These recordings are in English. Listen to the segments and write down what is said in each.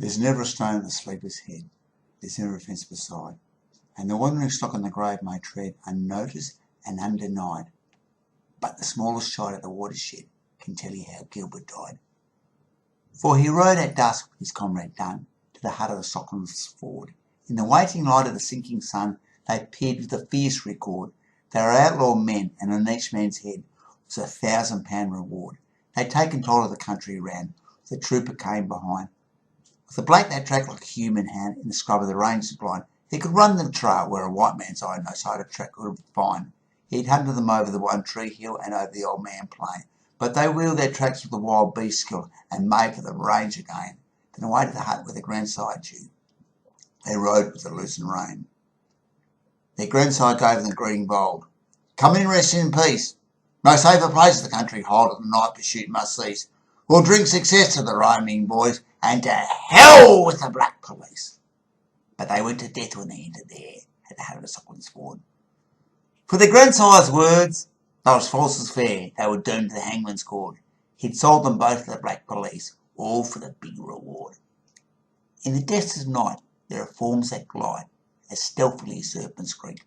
There's never a stone in the sleeper's head, there's never a fence beside, and the wandering stock on the grave may tread unnoticed and undenied, but the smallest child at the watershed can tell you how Gilbert died. For he rode at dusk with his comrade Dunn to the hut of the Socklands Ford. In the waiting light of the sinking sun they peered with a fierce record. They were outlaw men, and on each man's head was £1,000 reward. They'd taken toll of the country round. The trooper came behind. With a black that tracked like a human hand in the scrub of the ranges blind, he could run the trail where a white man's eye no sight of track could find. He'd hunted them over the One Tree Hill and over the Old Man Plain, but they wheeled their tracks with the wild beast skill and made for the range again. Then away to the hut where the grandsire due. They rode with the loosened rein. Their grandsire gave them the greeting bold. Come in, rest in peace. No safer place the country hold at the night pursuit must cease. We'll drink success to the roaming boys, and to hell with the black police. But they went to death when they entered there at the hut of the Socklands Ford. For the grandsire's words, they were as false as fair. They were doomed to the hangman's cord. He'd sold them both to the black police, all for the big reward. In the depths of night there are forms that glide as stealthily as serpents creep,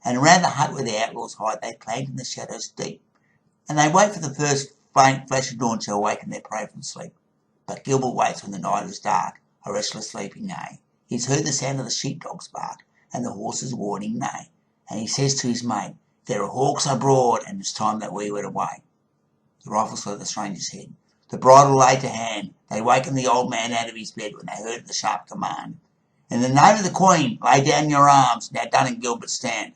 and around the hut where the outlaws hide they plant in the shadows deep, and they wait for the first faint flash of dawn to awaken their prey from sleep. But Gilbert waits when the night is dark, a restless sleeping neigh. He's heard the sound of the sheepdog's bark and the horse's warning neigh, and he says to his mate, there are hawks abroad, and it's time that we went away. The rifle slid at the stranger's head. The bridle lay to hand. They wakened the old man out of his bed when they heard the sharp command. In the name of the Queen, lay down your arms, now Dunn and Gilbert stand.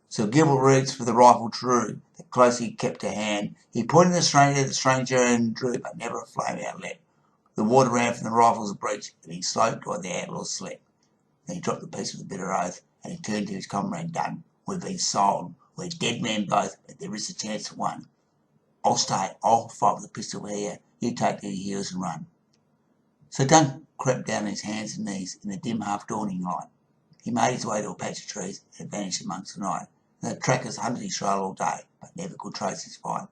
So Gilbert reached for the rifle true, that closely kept to hand. He pointed the stranger and drew, but never a flame outlet. The water ran from the rifle's breech, and he sloped while the outlaws slept. Then he dropped the piece with a bitter oath, and he turned to his comrade Dunn. We've been sold. We're dead men both, but there is a chance for one. I'll stay. I'll fight with a pistol here. You take to your heels and run. So Dunn crept down on his hands and knees in the dim half-dawning light. He made his way to a patch of trees and vanished amongst the night. And the trackers hunted his trail all day, but never could trace his fight.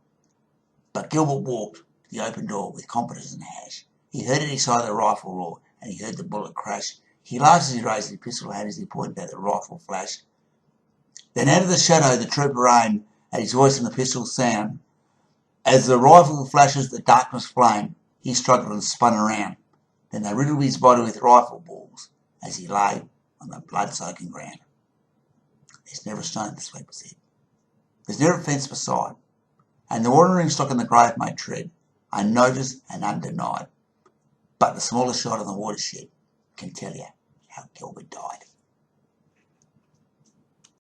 But Gilbert walked to the open door with confidence and hash. He heard at his side the rifle roar, and he heard the bullet crash. He laughed as he raised his pistol hand as he pointed at the rifle flash. Then out of the shadow the trooper aimed at his voice and the pistol sound. As the rifle flashes the darkness flame, he struggled and spun around. Then they riddled his body with rifle balls as he lay on the blood-soaking ground. There's never a stone in the sleeper's head. There's never a fence beside, and the wandering stock in the grave may tread, unnoticed and undenied. But the smallest shot on the watershed can tell you how Gilbert died.